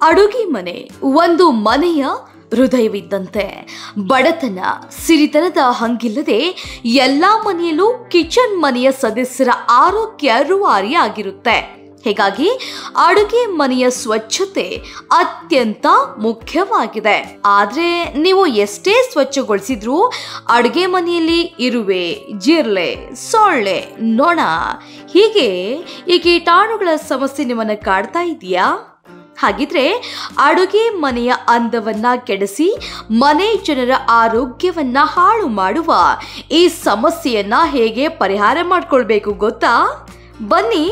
ಅಡುಗೆ ಮನೆ ಒಂದು ಮನೆಯ ಹೃದಯವಿದ್ದಂತೆ. ಬಡತನ ಸಿರಿತನದ ಹಂಗಿಲ್ಲದೆ ಎಲ್ಲಾ ಮನೆಯಲ್ಲೂ ಕಿಚನ್ ಮನೆಯ ಸದಸ್ಯರ ಆರೋಗ್ಯ ರೂವಾರಿಯಾಗಿರುತ್ತೆ. ಹೀಗಾಗಿ ಅಡುಗೆ ಮನೆಯ ಸ್ವಚ್ಛತೆ ಅತ್ಯಂತ ಮುಖ್ಯವಾಗಿದೆ. ಆದ್ರೆ ನೀವು ಎಷ್ಟೇ ಸ್ವಚ್ಛಗೊಳಿಸಿದ್ರೂ ಅಡುಗೆ ಮನೆಯಲ್ಲಿ ಇರುವೆ, ಜಿರ್ಲೆ, ಸೊಳ್ಳೆ, ನೊಣ ಹೀಗೆ ಈ ಕೀಟಾಣುಗಳ ಸಮಸ್ಯೆ ನಿಮ್ಮನ್ನ ಕಾಡ್ತಾ ಇದೆಯಾ? ಹಾಗಿದ್ರೆ ಅಡುಗೆ ಮನೆಯ ಅಂದವನ್ನ ಕೆಡಿಸಿ ಮನೆ ಜನರ ಆರೋಗ್ಯವನ್ನ ಹಾಳು ಮಾಡುವ ಈ ಸಮಸ್ಯೆಯನ್ನ ಹೇಗೆ ಪರಿಹಾರ ಮಾಡ್ಕೊಳ್ಬೇಕು ಗೊತ್ತಾ? ಬನ್ನಿ,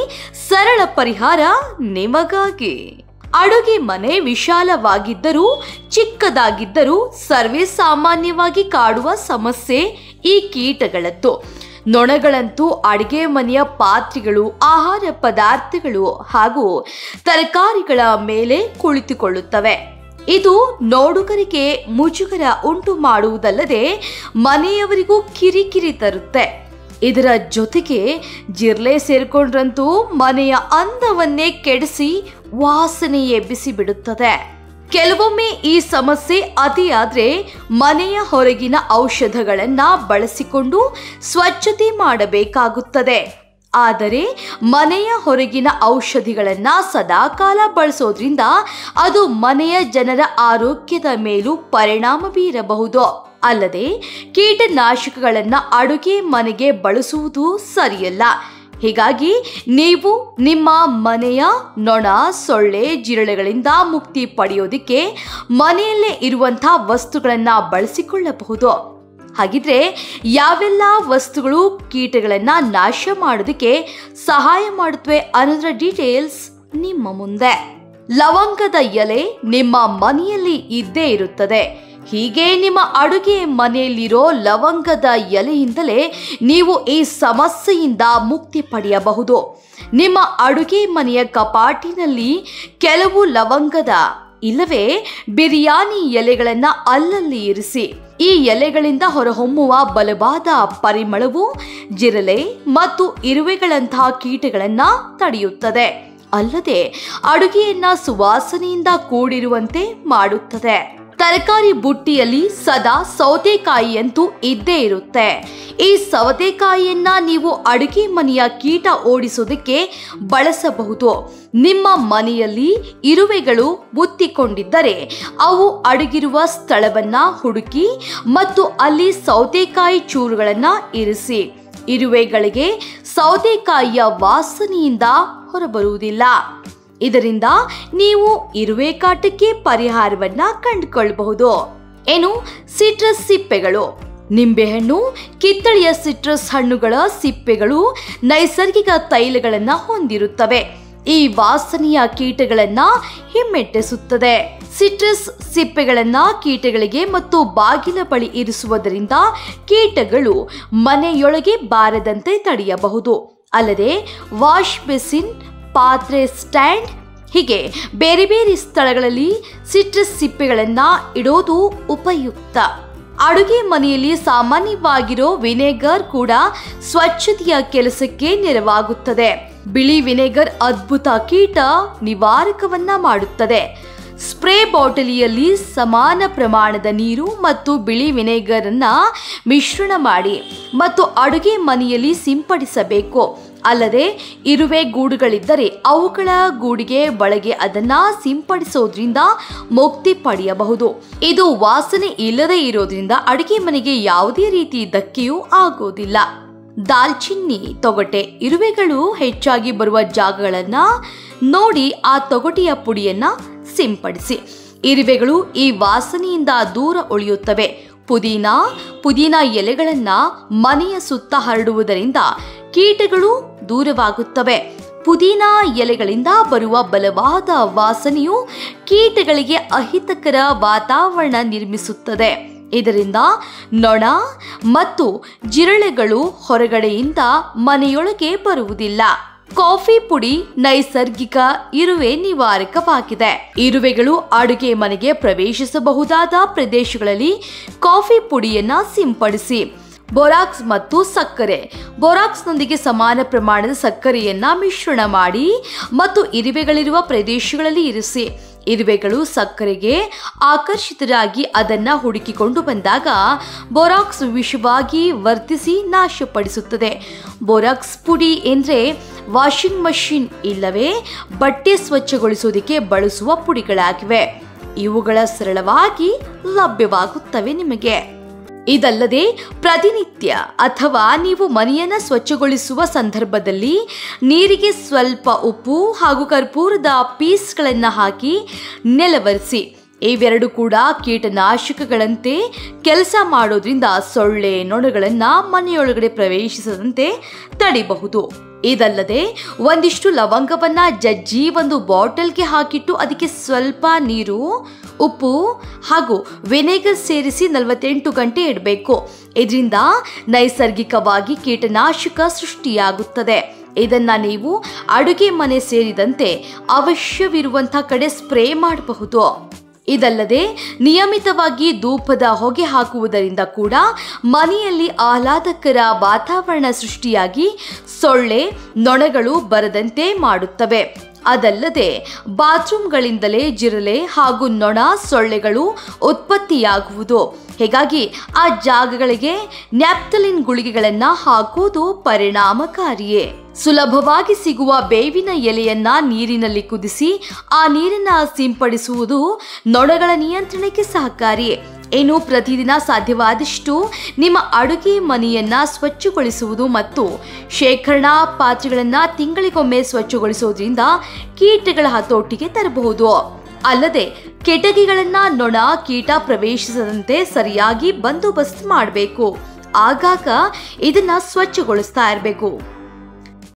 ಸರಳ ಪರಿಹಾರ ನಿಮಗಾಗಿ. ಅಡುಗೆ ಮನೆ ವಿಶಾಲವಾಗಿದ್ದರೂ ಚಿಕ್ಕದಾಗಿದ್ದರೂ ಸರ್ವೇ ಸಾಮಾನ್ಯವಾಗಿ ಕಾಡುವ ಸಮಸ್ಯೆ ಈ ಕೀಟಗಳದ್ದು. ನೊಣಗಳಂತೂ ಅಡುಗೆ ಮನೆಯ ಪಾತ್ರೆಗಳು, ಆಹಾರ ಪದಾರ್ಥಗಳು ಹಾಗೂ ತರಕಾರಿಗಳ ಮೇಲೆ ಕುಳಿತುಕೊಳ್ಳುತ್ತವೆ. ಇದು ನೋಡುಗರಿಗೆ ಮುಜುಗರ ಉಂಟು ಮಾಡುವುದಲ್ಲದೆ ಮನೆಯವರಿಗೂ ಕಿರಿಕಿರಿ ತರುತ್ತೆ. ಇದರ ಜೊತೆಗೆ ಜಿರ್ಲೆ ಸೇರ್ಕೊಂಡ್ರಂತೂ ಮನೆಯ ಅಂದವನ್ನೇ ಕೆಡಿಸಿ ವಾಸನೆ ಎಬ್ಬಿಸಿ ಬಿಡುತ್ತದೆ. ಕೆಲವೊಮ್ಮೆ ಈ ಸಮಸ್ಯೆ ಅತಿಯಾದ್ರೆ ಮನೆಯ ಹೊರಗಿನ ಔಷಧಗಳನ್ನ ಬಳಸಿಕೊಂಡು ಸ್ವಚ್ಛತೆ ಮಾಡಬೇಕಾಗುತ್ತದೆ. ಆದರೆ ಮನೆಯ ಹೊರಗಿನ ಔಷಧಿಗಳನ್ನ ಸದಾಕಾಲ ಬಳಸೋದ್ರಿಂದ ಅದು ಮನೆಯ ಜನರ ಆರೋಗ್ಯದ ಮೇಲೂ ಪರಿಣಾಮ ಬೀರಬಹುದು. ಅಲ್ಲದೆ ಕೀಟನಾಶಕಗಳನ್ನ ಅಡುಗೆ ಮನೆಗೆ ಬಳಸುವುದು ಸರಿಯಲ್ಲ. ಹೀಗಾಗಿ ನೀವು ನಿಮ್ಮ ಮನೆಯ ನೊಣ, ಸೊಳ್ಳೆ, ಜಿರಳೆಗಳಿಂದ ಮುಕ್ತಿ ಪಡೆಯೋದಿಕ್ಕೆ ಮನೆಯಲ್ಲೇ ಇರುವಂತಹ ವಸ್ತುಗಳನ್ನ ಬಳಸಿಕೊಳ್ಳಬಹುದು. ಹಾಗಿದ್ರೆ ಯಾವೆಲ್ಲ ವಸ್ತುಗಳು ಕೀಟಗಳನ್ನ ನಾಶ ಮಾಡೋದಕ್ಕೆ ಸಹಾಯ ಮಾಡುತ್ತವೆ ಅನ್ನೋದರ ಡೀಟೇಲ್ಸ್ ನಿಮ್ಮ ಮುಂದೆ. ಲವಂಗದ ಎಲೆ ನಿಮ್ಮ ಮನೆಯಲ್ಲಿ ಇದ್ದೇ ಇರುತ್ತದೆ. ಹೀಗೆ ನಿಮ್ಮ ಅಡುಗೆ ಮನೆಯಲ್ಲಿರೋ ಲವಂಗದ ಎಲೆಯಿಂದಲೇ ನೀವು ಈ ಸಮಸ್ಯೆಯಿಂದ ಮುಕ್ತಿ ಪಡೆಯಬಹುದು. ನಿಮ್ಮ ಅಡುಗೆ ಮನೆಯ ಕಪಾಟಿನಲ್ಲಿ ಕೆಲವು ಲವಂಗದ ಇಲ್ಲವೇ ಬಿರಿಯಾನಿ ಎಲೆಗಳನ್ನ ಅಲ್ಲಲ್ಲಿ ಇರಿಸಿ. ಈ ಎಲೆಗಳಿಂದ ಹೊರಹೊಮ್ಮುವ ಬಲವಾದ ಪರಿಮಳವು ಜಿರಲೆ ಮತ್ತು ಇರುವೆಗಳಂತಹ ಕೀಟಗಳನ್ನ ತಡೆಯುತ್ತದೆ. ಅಲ್ಲದೆ ಅಡುಗೆಯನ್ನ ಸುವಾಸನೆಯಿಂದ ಕೂಡಿರುವಂತೆ ಮಾಡುತ್ತದೆ. ತರಕಾರಿ ಬುಟ್ಟಿಯಲ್ಲಿ ಸದಾ ಸೌತೆಕಾಯಿಯಂತೂ ಇದ್ದೇ ಇರುತ್ತೆ. ಈ ಸೌತೆಕಾಯಿಯನ್ನ ನೀವು ಅಡುಗೆ ಮನೆಯ ಕೀಟ ಓಡಿಸೋದಕ್ಕೆ ಬಳಸಬಹುದು. ನಿಮ್ಮ ಮನೆಯಲ್ಲಿ ಇರುವೆಗಳು ಬುತ್ತಿಕೊಂಡಿದ್ದರೆ ಅವು ಅಡಗಿರುವ ಸ್ಥಳವನ್ನ ಹುಡುಕಿ ಮತ್ತು ಅಲ್ಲಿ ಸೌತೆಕಾಯಿ ಚೂರುಗಳನ್ನ ಇರಿಸಿ. ಇರುವೆಗಳಿಗೆ ಸೌತೆಕಾಯಿಯ ವಾಸನೆಯಿಂದ ಹೊರಬರುವುದಿಲ್ಲ. ಇದರಿಂದ ನೀವು ಇರುವೆ ಕಾಟಕ್ಕೆ ಪರಿಹಾರವನ್ನ ಕಂಡುಕೊಳ್ಳಬಹುದು. ಏನು ಸಿಟ್ರಸ್ ಸಿಪ್ಪೆಗಳು. ನಿಂಬೆಹಣ್ಣು, ಕಿತ್ತಳೆಯ ಸಿಟ್ರಸ್ ಹಣ್ಣುಗಳ ಸಿಪ್ಪೆಗಳು ನೈಸರ್ಗಿಕ ತೈಲಗಳನ್ನ ಹೊಂದಿರುತ್ತವೆ. ಈ ವಾಸನೆಯ ಕೀಟಗಳನ್ನ ಹಿಮ್ಮೆಟ್ಟಿಸುತ್ತದೆ. ಸಿಟ್ರಸ್ ಸಿಪ್ಪೆಗಳನ್ನ ಕೀಟಗಳಿಗೆ ಮತ್ತು ಬಾಗಿಲ ಬಳಿ ಇರಿಸುವುದರಿಂದ ಕೀಟಗಳು ಮನೆಯೊಳಗೆ ಬಾರದಂತೆ ತಡೆಯಬಹುದು. ಅಲ್ಲದೆ ವಾಶ್ ಬೇಸಿನ್, ಪಾತ್ರೆ ಸ್ಟ್ಯಾಂಡ್ ಹೀಗೆ ಬೇರೆ ಬೇರೆ ಸ್ಥಳಗಳಲ್ಲಿ ಸಿಟ್ರಸ್ ಸಿಪ್ಪೆಗಳನ್ನ ಇಡೋದು ಉಪಯುಕ್ತ. ಅಡುಗೆ ಮನೆಯಲ್ಲಿ ಸಾಮಾನ್ಯವಾಗಿರೋ ವಿನೆಗರ್ ಕೂಡ ಸ್ವಚ್ಛತೆಯ ಕೆಲಸಕ್ಕೆ ನೆರವಾಗುತ್ತದೆ. ಬಿಳಿ ವಿನೆಗರ್ ಅದ್ಭುತ ಕೀಟ ನಿವಾರಕವನ್ನ ಮಾಡುತ್ತದೆ. ಸ್ಪ್ರೇ ಬಾಟಲಿಯಲ್ಲಿ ಸಮಾನ ಪ್ರಮಾಣದ ನೀರು ಮತ್ತು ಬಿಳಿ ವಿನೆಗರ್ ಅನ್ನ ಮಿಶ್ರಣ ಮಾಡಿ ಮತ್ತು ಅಡುಗೆ ಮನೆಯಲ್ಲಿ ಸಿಂಪಡಿಸಬೇಕು. ಅಲ್ಲದೆ ಇರುವೆ ಗೂಡುಗಳಿದ್ದರೆ ಅವುಗಳ ಗೂಡಿಗೆ ಒಳಗೆ ಅದನ್ನ ಸಿಂಪಡಿಸೋದ್ರಿಂದ ಮುಕ್ತಿ ಪಡೆಯಬಹುದು. ಇದು ವಾಸನೆ ಇಲ್ಲದೆ ಇರೋದ್ರಿಂದ ಅಡುಗೆ ಮನೆಗೆ ಯಾವುದೇ ರೀತಿ ಧಕ್ಕೆಯೂ ಆಗೋದಿಲ್ಲ. ದಾಲ್ಚಿನ್ನಿ ತೊಗಟೆ. ಇರುವೆಗಳು ಹೆಚ್ಚಾಗಿ ಬರುವ ಜಾಗಗಳನ್ನ ನೋಡಿ ಆ ತೊಗಟೆಯ ಪುಡಿಯನ್ನ ಸಿಂಪಡಿಸಿ. ಇರುವೆಗಳು ಈ ವಾಸನೆಯಿಂದ ದೂರ ಉಳಿಯುತ್ತವೆ. ಪುದೀನಾ ಎಲೆಗಳನ್ನ ಮನೆಯ ಸುತ್ತ ಹರಡುವುದರಿಂದ ಕೀಟಗಳು ದೂರವಾಗುತ್ತವೆ. ಪುದೀನಾ ಎಲೆಗಳಿಂದ ಬರುವ ಬಲವಾದ ವಾಸನೆಯು ಕೀಟಗಳಿಗೆ ಅಹಿತಕರ ವಾತಾವರಣ ನಿರ್ಮಿಸುತ್ತದೆ. ಇದರಿಂದ ನೊಣ ಮತ್ತು ಜಿರಳೆಗಳು ಹೊರಗಡೆಯಿಂದ ಮನೆಯೊಳಗೆ ಬರುವುದಿಲ್ಲ. ಕಾಫಿ ಪುಡಿ ನೈಸರ್ಗಿಕ ಇರುವೆ ನಿವಾರಕವಾಗಿದೆ. ಇರುವೆಗಳು ಅಡುಗೆ ಮನೆಗೆ ಪ್ರವೇಶಿಸಬಹುದಾದ ಪ್ರದೇಶಗಳಲ್ಲಿ ಕಾಫಿ ಪುಡಿಯನ್ನ ಸಿಂಪಡಿಸಿ. ಬೋರಾಕ್ಸ್ ಮತ್ತು ಸಕ್ಕರೆ. ಬೋರಾಕ್ಸ್ನೊಂದಿಗೆ ಸಮಾನ ಪ್ರಮಾಣದ ಸಕ್ಕರೆಯನ್ನ ಮಿಶ್ರಣ ಮಾಡಿ ಮತ್ತು ಇರುವೆಗಳಿರುವ ಪ್ರದೇಶಗಳಲ್ಲಿ ಇರಿಸಿ. ಇರುವೆಗಳು ಸಕ್ಕರೆಗೆ ಆಕರ್ಷಿತರಾಗಿ ಅದನ್ನ ಹುಡುಕಿಕೊಂಡು ಬಂದಾಗ ಬೋರಾಕ್ಸ್ ವಿಷವಾಗಿ ವರ್ತಿಸಿ ನಾಶಪಡಿಸುತ್ತದೆ. ಬೋರಾಕ್ಸ್ ಪುಡಿ ಎಂದ್ರೆ ವಾಷಿಂಗ್ ಮಷಿನ್ ಇಲ್ಲವೇ ಬಟ್ಟೆ ಸ್ವಚ್ಛಗೊಳಿಸೋದಕ್ಕೆ ಬಳಸುವ ಪುಡಿಗಳಾಗಿವೆ. ಇವುಗಳ ಸರಳವಾಗಿ ಲಭ್ಯವಾಗುತ್ತವೆ ನಿಮಗೆ. ಇದಲ್ಲದೆ ಪ್ರತಿನಿತ್ಯ ಅಥವಾ ನೀವು ಮನೆಯನ್ನು ಸ್ವಚ್ಛಗೊಳಿಸುವ ಸಂದರ್ಭದಲ್ಲಿ ನೀರಿಗೆ ಸ್ವಲ್ಪ ಉಪ್ಪು ಹಾಗೂ ಕರ್ಪೂರದ ಪೀಸ್ಗಳನ್ನು ಹಾಕಿ ನೆಲವರಿಸಿ. ಇವೆರಡು ಕೂಡ ಕೀಟನಾಶಕಗಳಂತೆ ಕೆಲಸ ಮಾಡೋದ್ರಿಂದ ಸೊಳ್ಳೆ ನೊಣಗಳನ್ನು ಮನೆಯೊಳಗಡೆ ಪ್ರವೇಶಿಸದಂತೆ ತಡೆಯಬಹುದು. ಇದಲ್ಲದೆ ಒಂದಿಷ್ಟು ಲವಂಗವನ್ನ ಜಜ್ಜಿ ಒಂದು ಬಾಟಲ್ಗೆ ಹಾಕಿಟ್ಟು ಅದಕ್ಕೆ ಸ್ವಲ್ಪ ನೀರು, ಉಪ್ಪು ಹಾಗೂ ವಿನೆಗರ್ ಸೇರಿಸಿ 48 ಗಂಟೆ ಇಡಬೇಕು. ಇದರಿಂದ ನೈಸರ್ಗಿಕವಾಗಿ ಕೀಟನಾಶಕ ಸೃಷ್ಟಿಯಾಗುತ್ತದೆ. ಇದನ್ನ ನೀವು ಅಡುಗೆ ಮನೆ ಸೇರಿದಂತೆ ಅವಶ್ಯವಿರುವಂತಹ ಕಡೆ ಸ್ಪ್ರೇ ಮಾಡಬಹುದು. ಇದಲ್ಲದೆ ನಿಯಮಿತವಾಗಿ ಧೂಪದ ಹೊಗೆ ಹಾಕುವುದರಿಂದ ಕೂಡ ಮನೆಯಲ್ಲಿ ಆಹ್ಲಾದಕರ ವಾತಾವರಣ ಸೃಷ್ಟಿಯಾಗಿ ಸೊಳ್ಳೆ ನೊಣಗಳು ಬರದಂತೆ ಮಾಡುತ್ತವೆ. ಅದಲ್ಲದೆ ಬಾತ್ರೂಮ್ಗಳಿಂದಲೇ ಜಿರಳೆ ಹಾಗೂ ನೊಣ ಸೊಳ್ಳೆಗಳು ಉತ್ಪತ್ತಿಯಾಗುವುದು. ಹೀಗಾಗಿ ಆ ಜಾಗಗಳಿಗೆ ನ್ಯಾಪ್ಥಲಿನ್ ಗುಳಿಗೆಗಳನ್ನು ಹಾಕುವುದು ಪರಿಣಾಮಕಾರಿಯೇ. ಸುಲಭವಾಗಿ ಸಿಗುವ ಬೇವಿನ ಎಲೆಯನ್ನ ನೀರಿನಲ್ಲಿ ಕುದಿಸಿ ಆ ನೀರನ್ನ ಸಿಂಪಡಿಸುವುದು ನೊಣಗಳ ನಿಯಂತ್ರಣಕ್ಕೆ ಸಹಕಾರಿ. ಇನ್ನು ಪ್ರತಿದಿನ ಸಾಧ್ಯವಾದಷ್ಟು ನಿಮ್ಮ ಅಡುಗೆ ಮನೆಯನ್ನ ಸ್ವಚ್ಛಗೊಳಿಸುವುದು ಮತ್ತು ಶೇಖರಣಾ ಪಾತ್ರೆಗಳನ್ನ ತಿಂಗಳಿಗೊಮ್ಮೆ ಸ್ವಚ್ಛಗೊಳಿಸುವುದರಿಂದ ಕೀಟಗಳ ಹತೋಟಿಗೆ ತರಬಹುದು. ಅಲ್ಲದೆ ಕೆಟಕಿಗಳನ್ನ ನೊಣ ಕೀಟ ಪ್ರವೇಶಿಸದಂತೆ ಸರಿಯಾಗಿ ಬಂದೋಬಸ್ತ್ ಮಾಡಬೇಕು. ಆಗಾಗ ಇದನ್ನ ಸ್ವಚ್ಛಗೊಳಿಸ್ತಾ ಇರಬೇಕು.